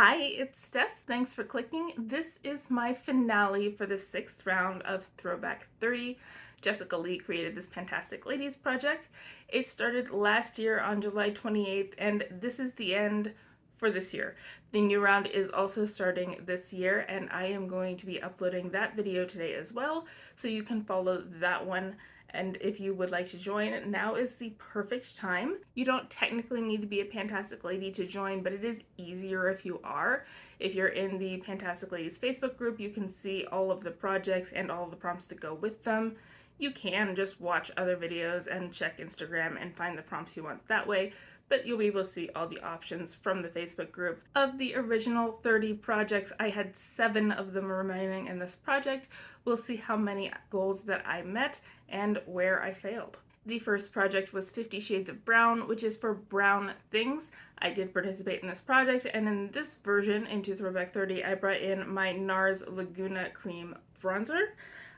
Hi, it's Steph. Thanks for clicking. This is my finale for the 6th round of Throwback 30. Jessica Lee created this Fantastic Ladies project. It started last year on July 28th, and this is the end for this year. The new round is also starting this year, and I am going to be uploading that video today as well, so you can follow that one. And if you would like to join, now is the perfect time. You don't technically need to be a Fantastic Lady to join, but it is easier if you are. If you're in the Fantastic Ladies Facebook group, you can see all of the projects and all of the prompts that go with them. You can just watch other videos and check Instagram and find the prompts you want that way, but you'll be able to see all the options from the Facebook group. Of the original 30 projects, I had 7 of them remaining in this project. We'll see how many goals that I met and where I failed. The first project was 50 Shades of Brown, which is for brown things. I did participate in this project, and in this version, into Throwback 30, I brought in my NARS Laguna Cream Bronzer.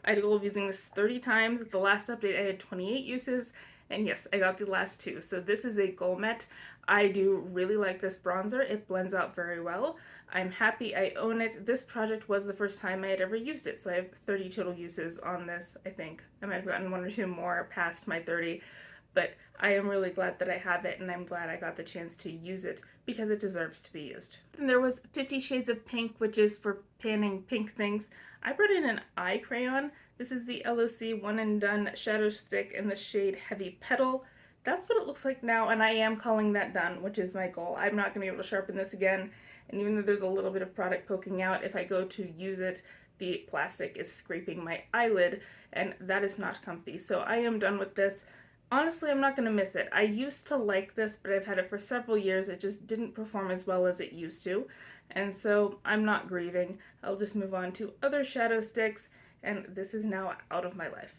I had a goal of using this 30 times. At the last update, I had 28 uses, and yes, I got the last 2. So this is a goal met. I do really like this bronzer. It blends out very well. I'm happy I own it. This project was the first time I had ever used it, so I have 30 total uses on this, I think. I might have gotten 1 or 2 more past my 30, but I am really glad that I have it, and I'm glad I got the chance to use it because it deserves to be used. And there was 50 Shades of Pink, which is for panning pink things. I brought in an eye crayon. This is the LOC One and Done Shadow Stick in the shade Heavy Petal. That's what it looks like now, and I am calling that done, which is my goal. I'm not going to be able to sharpen this again, and even though there's a little bit of product poking out, if I go to use it, the plastic is scraping my eyelid, and that is not comfy. So I am done with this. Honestly, I'm not going to miss it. I used to like this, but I've had it for several years. It just didn't perform as well as it used to, and so I'm not grieving. I'll just move on to other shadow sticks, and this is now out of my life.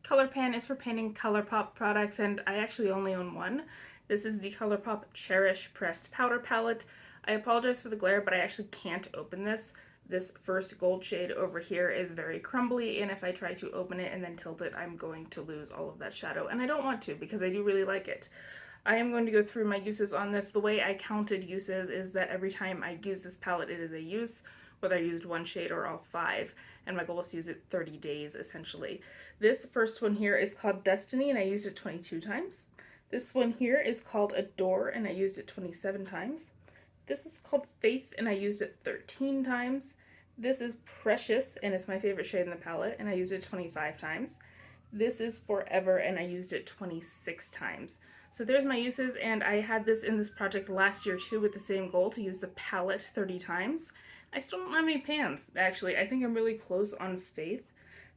ColourPan is for painting ColourPop products, and I actually only own one. This is the ColourPop Cherish Pressed Powder Palette. I apologize for the glare, but I actually can't open this. This first gold shade over here is very crumbly, and if I try to open it and then tilt it, I'm going to lose all of that shadow, and I don't want to because I do really like it. I am going to go through my uses on this. The way I counted uses is that every time I use this palette, it is a use, whether I used 1 shade or all 5, and my goal is to use it 30 days, essentially. This first one here is called Destiny, and I used it 22 times. This one here is called Adore, and I used it 27 times. This is called Faith, and I used it 13 times. This is Precious, and it's my favorite shade in the palette, and I used it 25 times. This is Forever, and I used it 26 times. So there's my uses, and I had this in this project last year too with the same goal to use the palette 30 times. I still don't have any pans, actually. I think I'm really close on Faith.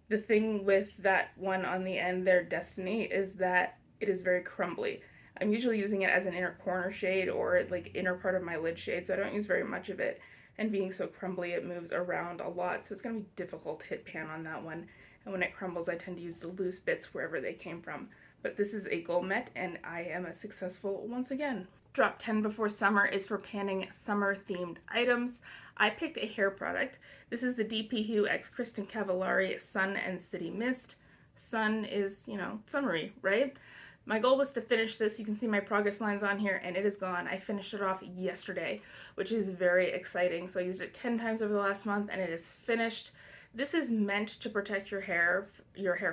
The thing with that one on the end there, Destiny, is that it is very crumbly. I'm usually using it as an inner corner shade or like inner part of my lid shade, so I don't use very much of it. And being so crumbly, it moves around a lot, so it's going to be difficult to hit pan on that one. And when it crumbles, I tend to use the loose bits wherever they came from. But this is a goal met, and I am a successful once again. Drop 10 before summer is for panning summer-themed items. I picked a hair product. This is the DP Hue X Kristen Cavallari Sun and City Mist. Sun is, you know, summery, right? My goal was to finish this. You can see my progress lines on here, and it is gone. I finished it off yesterday, which is very exciting. So I used it 10 times over the last month, and it is finished. This is meant to protect your hair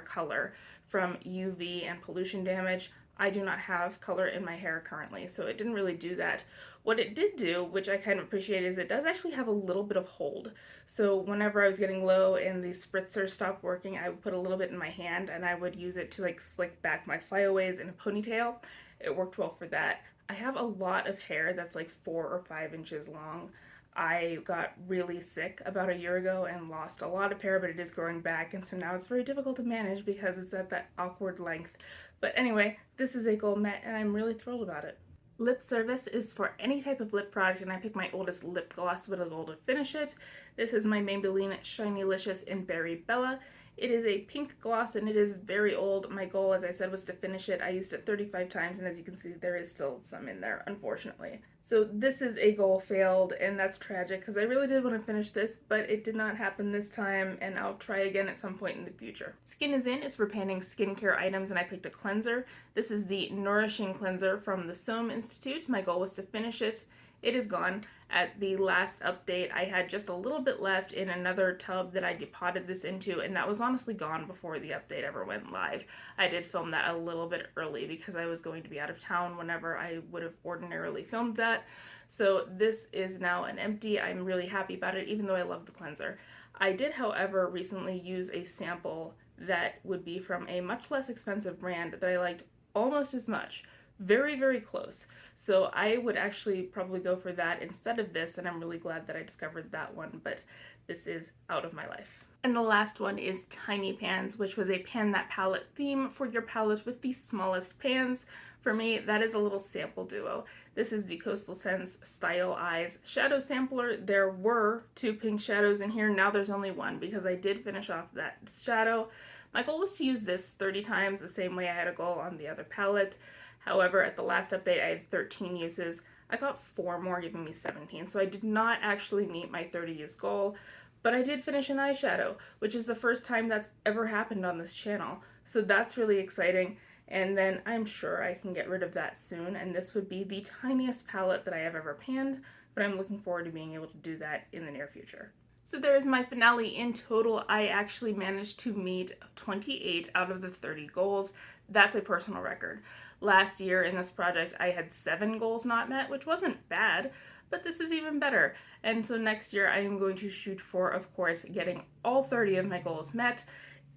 color from UV and pollution damage. I do not have color in my hair currently, so it didn't really do that. What it did do, which I kind of appreciate, is it does actually have a little bit of hold. So whenever I was getting low and the spritzer stopped working, I would put a little bit in my hand and I would use it to like slick back my flyaways in a ponytail. It worked well for that. I have a lot of hair that's like 4 or 5 inches long. I got really sick about a year ago and lost a lot of hair, but it is growing back, and so now it's very difficult to manage because it's at that awkward length. But anyway, this is a goal met, and I'm really thrilled about it. Lip service is for any type of lip product, and I picked my oldest lip gloss with a goal to finish it. This is my Maybelline Shinylicious in Berry Bella. It is a pink gloss, and it is very old. My goal, as I said, was to finish it. I used it 35 times, and as you can see, there is still some in there, unfortunately. So this is a goal failed, and that's tragic, because I really did want to finish this, but it did not happen this time, and I'll try again at some point in the future. Skin is In is for panning skincare items, and I picked a cleanser. This is the Nourishing Cleanser from the Somme Institute. My goal was to finish it. It is gone. At the last update, I had just a little bit left in another tub that I depotted this into, and that was honestly gone before the update ever went live. I did film that a little bit early because I was going to be out of town whenever I would have ordinarily filmed that. So this is now an empty. I'm really happy about it, even though I love the cleanser. I did, however, recently use a sample that would be from a much less expensive brand that I liked almost as much. Very, very close. So I would actually probably go for that instead of this, and I'm really glad that I discovered that one, but this is out of my life. And the last one is Tiny Pans, which was a pan that palette theme for your palette with the smallest pans. For me, that is a little sample duo. This is the Coastal Scents Style Eyes Shadow Sampler. There were 2 pink shadows in here. Now there's only 1 because I did finish off that shadow. My goal was to use this 30 times, the same way I had a goal on the other palette. However, at the last update, I had 13 uses. I got 4 more, giving me 17. So I did not actually meet my 30 use goal, but I did finish an eyeshadow, which is the first time that's ever happened on this channel. So that's really exciting. And then I'm sure I can get rid of that soon. And this would be the tiniest palette that I have ever panned, but I'm looking forward to being able to do that in the near future. So there is my finale. In total, I actually managed to meet 28 out of the 30 goals. That's a personal record. Last year in this project, I had 7 goals not met, which wasn't bad, but this is even better. And so next year I am going to shoot for, of course, getting all 30 of my goals met.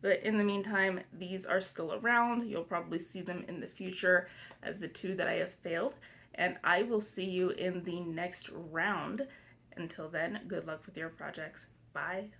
But in the meantime, these are still around. You'll probably see them in the future as the 2 that I have failed. And I will see you in the next round. Until then, good luck with your projects. Bye.